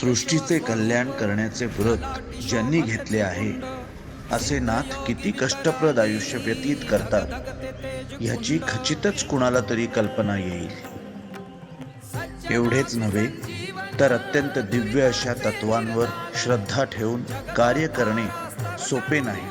सृष्टीचे कल्याण करण्याचे व्रत ज्यांनी घेतले आहे असे नाथ किती कष्टप्रद आयुष्य व्यतीत करतात ह्याची खचितच कुणाला तरी कल्पना येईल। एवढेच नव्हे तर अत्यंत दिव्य अशा तत्वांवर श्रद्धा ठेवून कार्य करणे सोपे नाही।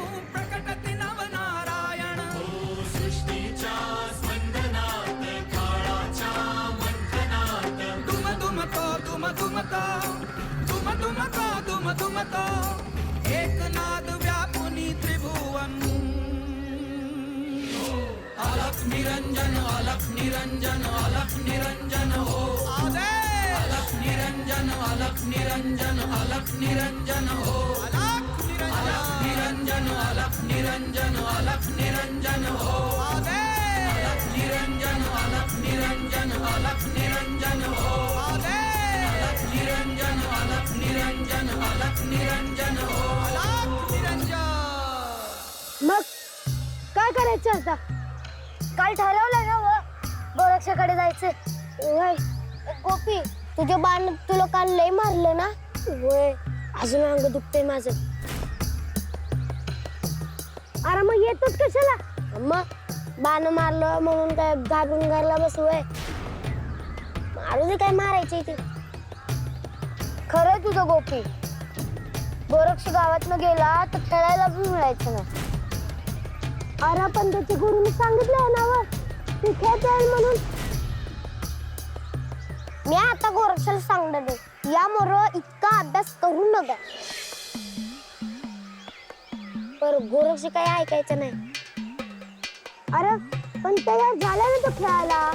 एकनाद व्यापुनी त्रिभुवन अलख निरंजन अलख निरंजन अलख निरंजन हो अलख निरंजन अलख निरंजन अलख निरंजन हो अलख निरंजन अलख निरंजन अलख निरंजन हो अलख निरंजन अलख निरंजन अलख निरंजन हो अलख निरंजन अलख निरंजन अलख निरंजन हो अलख निरंजन। मग काय करायचं आता? काल ठरवलं ना व गोरक्षाकडे जायचं। वय गोपी, तुझ्या बाण तुला काल लय मारलं ना? वय अजून अंग दुखतंय माझं। अरे मग येतोच कशाला? मग बाण मारलं म्हणून काय घाबरून घरला बसू? वय मारू दे, काय मारायची ती। खरंय तुझं गोपी, गोरक्ष गावातनं गेला तर खेळायला पण मिळायचं नाही। अरे पण त्याच्या गुरुने सांगितलंय ना व तू खेळतोय म्हणून। मी आता गोरक्षाला सांगणार आहे, या मोर इतका अभ्यास करू नका। पर गोरक्ष काय ऐकायचं नाही। अरे पण तयार झाला ना तो खेळायला,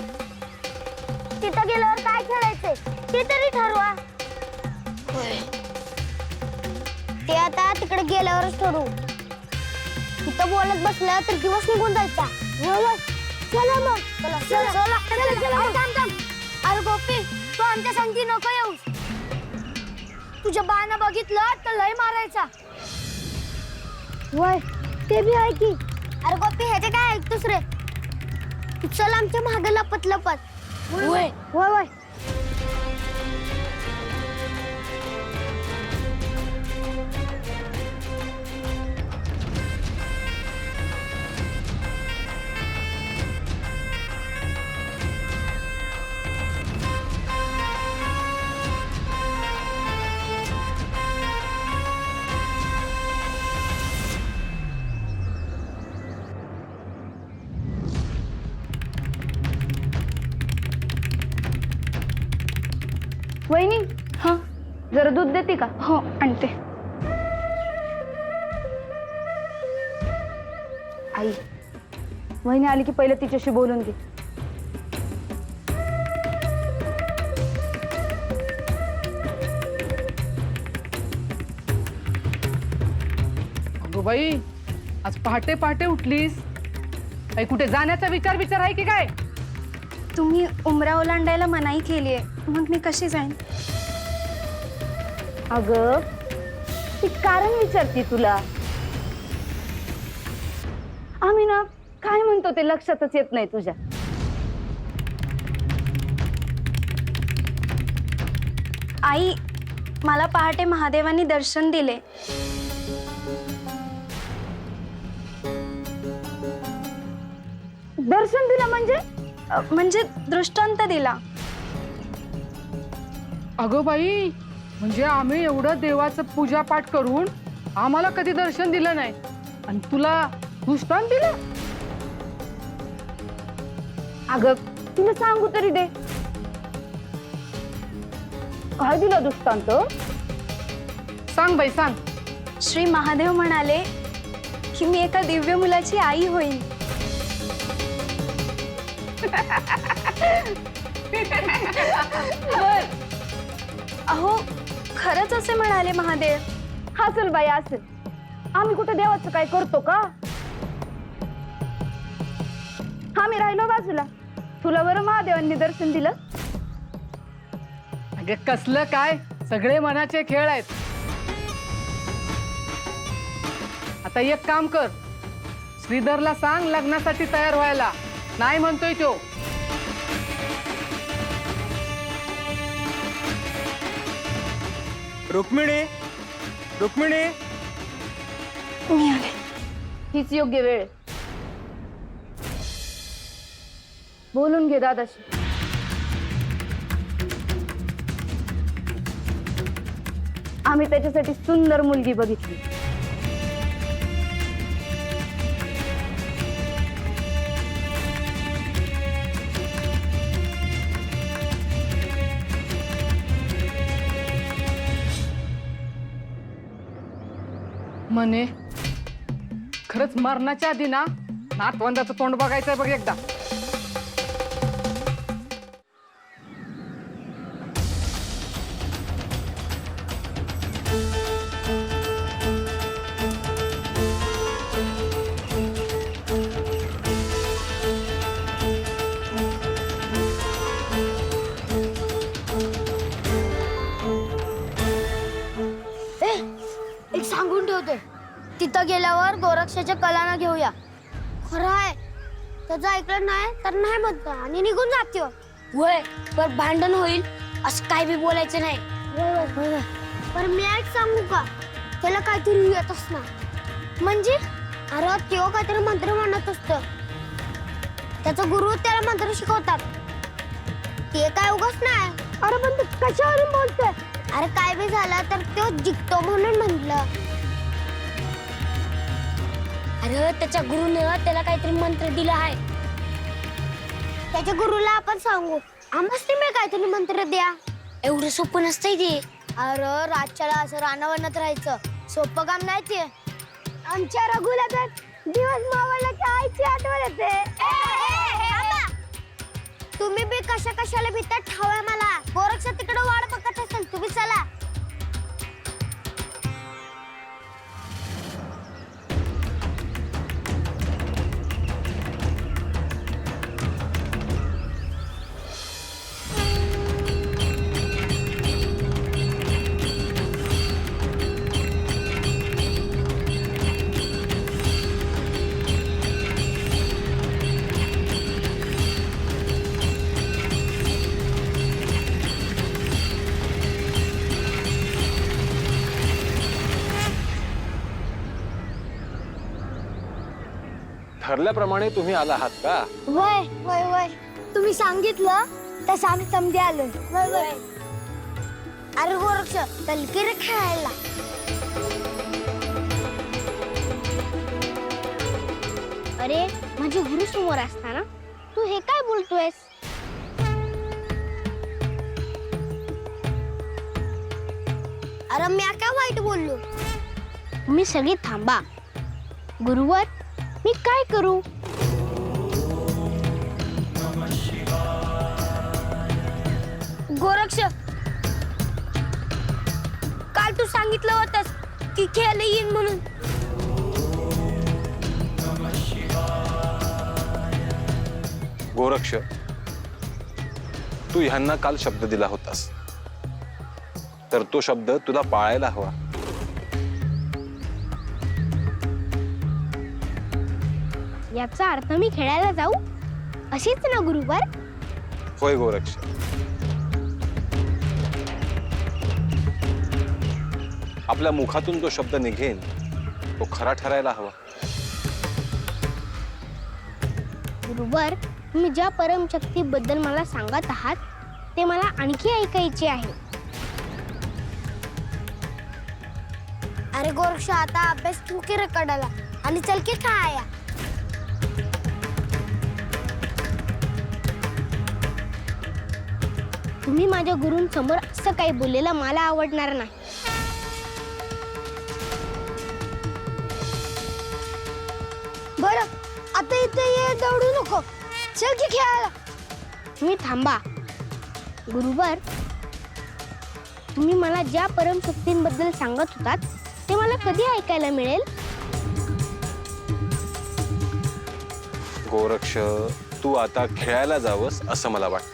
तिथं गेल्यावर काय खेळायचंय ते तरी ठरवा। ते आता तिकडे गेल्यावरच ठरवू। तिथं बोलत बसल्या तर दिवस निघून जायचा। चला मग, चला। अरे गोपी, तू आमच्या संगती नको येऊस। तुझ्या बाण बघितलं तर लय मारायचा। वय ते बी आहे की। अरे गोपी, ह्याचे काय ऐकतोस रे? चल आमच्या मागे लपत लपत। वय वय वय वहिनी, हाँ जरा दूध देते का? हो आणते। आई, वहिनी आली की पहिले तिच्याशी बोलून घे। अगो बाई, आज पहाटे पहाटे उठलीस? काही कुठे जाण्याचा विचार आहे की काय? तुम्ही उमरा ओलांडायला मनाई केलीये, मग मी कशी जाईन? अगं, ती कारण विचारते तुला। आम्ही ना काय म्हणतो ते लक्षातच येत नाही तुझ्या। आई, मला पहाटे महादेवांनी दर्शन दिले। दर्शन दिलं म्हणजे? म्हणजे दृष्टांत दिला। अगो बाई, म्हणजे आम्ही एवढं देवाचं पूजा पाठ करून आम्हाला कधी दर्शन दिलं नाही आणि तुला दृष्टांत दिलं? अगं, तिला सांगू तरी दे, काय दिलं दृष्टांत? सांग बाई सांग। श्री महादेव म्हणाले की मी एका दिव्य मुलाची आई होईल। अहो, खरंच असे म्हणाले महादेव। असेल बाई असेल, आम्ही कुठे देवाचं काय करतो का? आम्ही राहिलो बाजूला, तुला बरं महादेवांनी दर्शन दिलं। अगे कसलं काय, सगळे मनाचे खेळ आहेत। आता एक काम कर, श्रीधरला सांग लग्नासाठी तयार व्हायला, नाही म्हणतोय तो। रुक्मिणी रुक्मिणी मी आले. हीच योग्य वेळ आहे. बोलून घे दादाशी. आम्ही त्याच्यासाठी सुंदर मुलगी बघितली. म्हणे खरंच मरणाच्या आधी ना नातवंदाचं तोंड बघायचंय बघ एकदा. एक सांगून ठेवते, तिथं गेल्यावर गोरक्षाच्या कलाना घेऊया. खरं आहे, त्याचं ऐकलं नाही तर नाही म्हणत आणि निघून जाते. वय पर भांडण होईल असं काय बी बोलायचं नाही. पण मी एक सांगू का, त्याला काहीतरी येतच ना. म्हणजे अरे तेव्हा काहीतरी मंत्र म्हणत असत, त्याचा गुरु त्याला मंत्र शिकवतात. ते काय उगाच नाही. अरे पण तू कशावरून बोलतोय? अरे काय बी झालं तर तो जिंकतो म्हणून म्हटलं. अरे त्याच्या गुरुनं त्याला काहीतरी मंत्र दिला आहे. त्याच्या गुरुला आपण सांगू आम्हाला काहीतरी मंत्र द्या. एवढं सोपं नसतंय ते. अरे रातच्याला असं रानावरणात राहायचं सोपं काम नाही ते. आमच्या रघुला तर दिवस मावळला की आईची आठवण येते. तुम्ही बी कशाला भीतात ठावय मला. गोरक्ष तिकडे वाट बघत असेल, तुम्ही चला. ठरल्याप्रमाणे तुम्ही आला आहात का? वय वय वय तुम्ही सांगितलं तसं आम्ही समजे आलो. वय वय. अरे गोरक्ष चल की रे खेळायला. अरे माझे गुरु समोर असताना तू हे काय बोलतोयस? अरे मी काय वाईट बोललो? तुम्ही सगळे थांबा. गुरुवर मी काय करू? गोरक्ष काल तू सांगितलं होतंस की खेळायला येईन म्हणून. गोरक्ष, तू ह्यांना काल शब्द दिला होतास, तर तो शब्द तुला पाळायला हवा. याचा अर्थ मी खेळायला जाऊ अशीच ना गुरुवर? होय गोरक्ष. आपल्या मुखातून जो शब्द निघेन तो खरा ठरायला हवा. गुरुवर, तुम्ही ज्या परमशक्तीबद्दल मला सांगत आहात ते मला आणखी ऐकायचे आहे. अरे गोरक्ष, आता अभ्यास तू की रेकॉर्डाला आणि चल की खाया. तुम्ही माझ्या गुरूंसमोर असं काही बोललेलं मला आवडणार नाही. बरं, आता इथे ये, दौडू नको, चल की खेळायला. तुम्ही थांबा. गुरुवर, तुम्ही मला ज्या परमशक्तींबद्दल सांगत होतात ते मला कधी ऐकायला मिळेल? गोरक्ष, तू आता खेळायला जावंस असं मला वाटतं.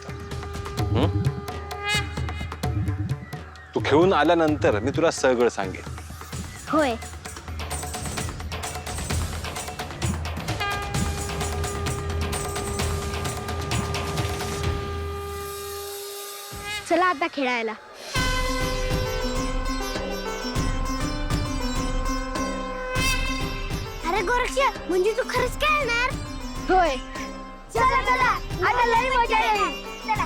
तू खेळून आल्यानंतर मी तुला सगळं सांगेन. होय. चला आता खेळायला. अरे गोरक्ष, म्हणजे तू खरंच खेळणार? होय. चला चला, आता लई मजा येईल. चला.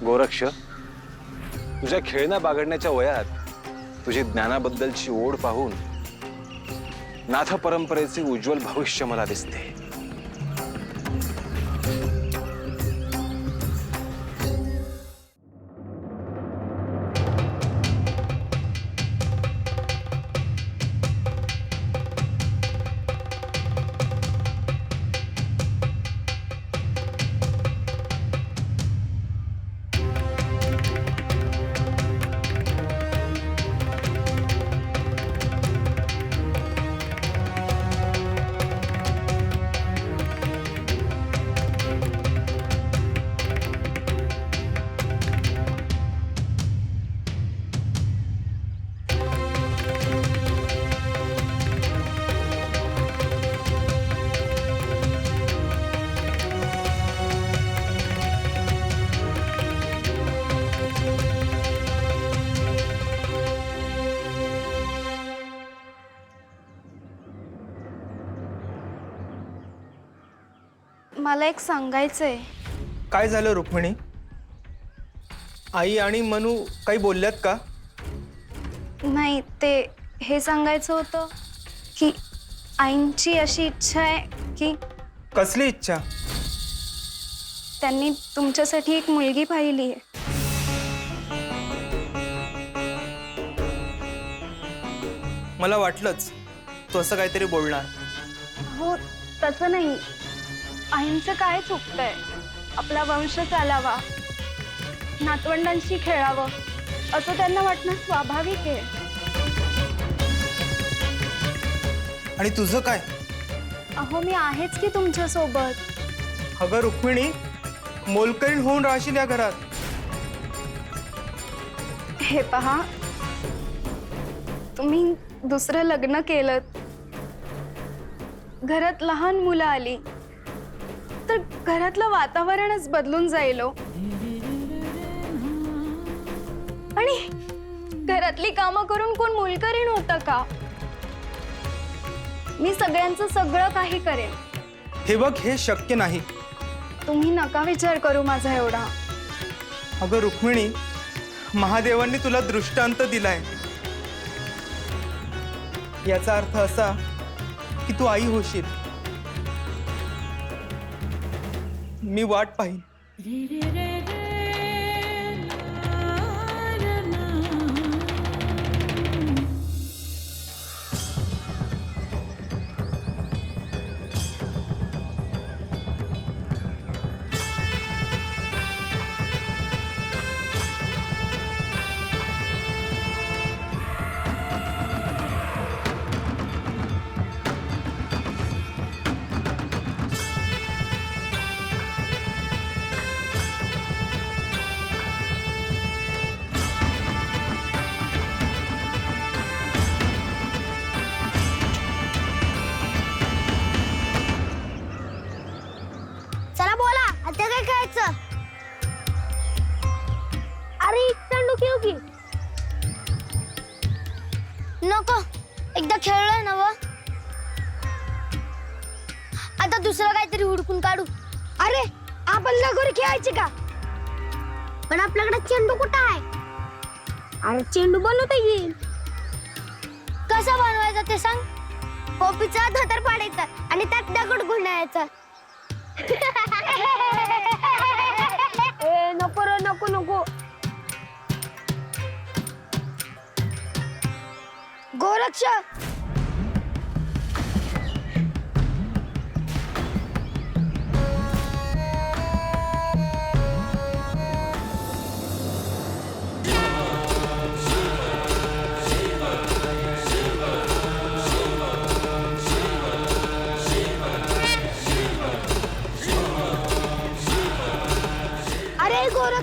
गोरक्ष, तुझ्या खेळण्या बागडण्याच्या वयात तुझी ज्ञानाबद्दलची ओढ पाहून नाथ परंपरेचे उज्ज्वल भविष्य मला दिसते. मला एक सांगायचंय. काय झालं रुक्मिणी? आई आणि मनू काही बोलल्यात का? नाही, ते हे सांगायचं होतं की आईंची अशी इच्छा आहे की कसली इच्छा? त्यांनी तुमच्यासाठी एक मुलगी पाहिली आहे. मला वाटलंच तू असं काहीतरी बोलणार. हो, तसं नाही. आईंचं काय चुकतंय? आपला वंश चालावा, नातवंडांशी खेळावं असं त्यांना वाटणं स्वाभाविक आहे. आणि तुझं काय? अहो, मी आहेच की तुमच्या सोबत. अगं रुक्मिणी, मोलकरीण होऊन राहशील या घरात. हे पहा, तुम्ही दुसरं लग्न केलं, घरात लहान मुलं आली तर घरातलं वातावरणच बदलून जाईल हो. आणि घरातली कामं करून कोण मोलकरीण होतं का? मी सगळ्यांचं सगळं काही करेन. हे बघ, हे शक्य नाही. तुम्ही नका विचार करू माझा एवढा. अगं रुक्मिणी, महादेवांनी तुला दृष्टांत दिलाय. याचा अर्थ असा की तू आई होशील. मी वाट पाहीन. चला बोला, आता काय खेळायचं? अरे चंडू खेळू की? नको, एकदा खेळलोय ना व. आता दुसरं काहीतरी हुडकून काढू. अरे आपण लगोरी खेळायची का? पण आपल्याकडे चेंडू कुठं आहे? अरे चेंडू बनवता येईल. कसा बनवायचा ते सांग. कॉपीचा धतर पाडायचा आणि त्यात दगड गुंडाळायचा. ए नको रे, नको नको. गोरक्ष,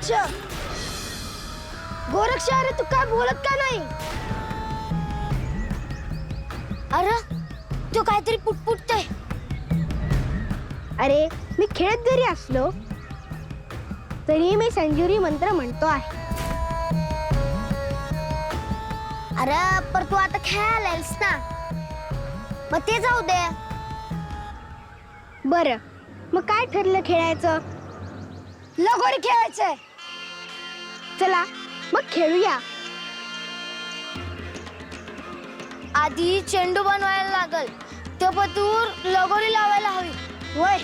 गोरक्ष गोरक्ष, अरे तू काय बोलत का नाही? अरे तू काहीतरी पुटपुटतोय. अरे मी खेळत जरी असलो तरी मी संजुरी मंत्र म्हणतो आहे. अरे पर तू आता खेळायला आलीस ना, मग ते जाऊ दे. बर मग काय ठरलं खेळायचं? लगोरी खेळायचंय. चला मग खेळूया. आधी चेंडू बनवायला लागल, तो पतूर लगोरी लावायला हवी. होय.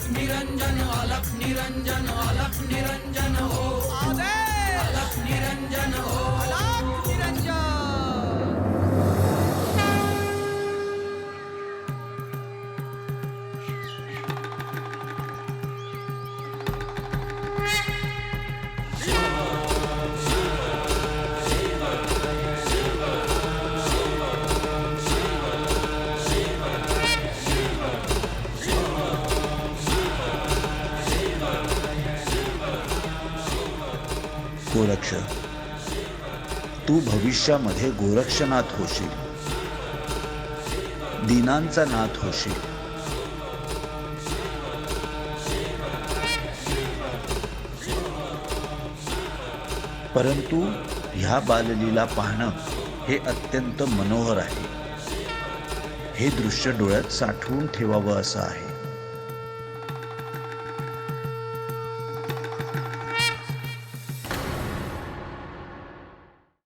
निरंजन अलख निरंजन अलख निरंजन हो. अलख निरंजन हो. अलख निरंजन. गोरक्ष, तू भविष्यामध्ये गोरक्षनाथ होशील, दीनांचा नाथ होशील. परंतु ह्या बाललीला पाहणं हे अत्यंत मनोहर आहे. हे दृश्य डोळ्यात साठवून ठेवावं असं आहे.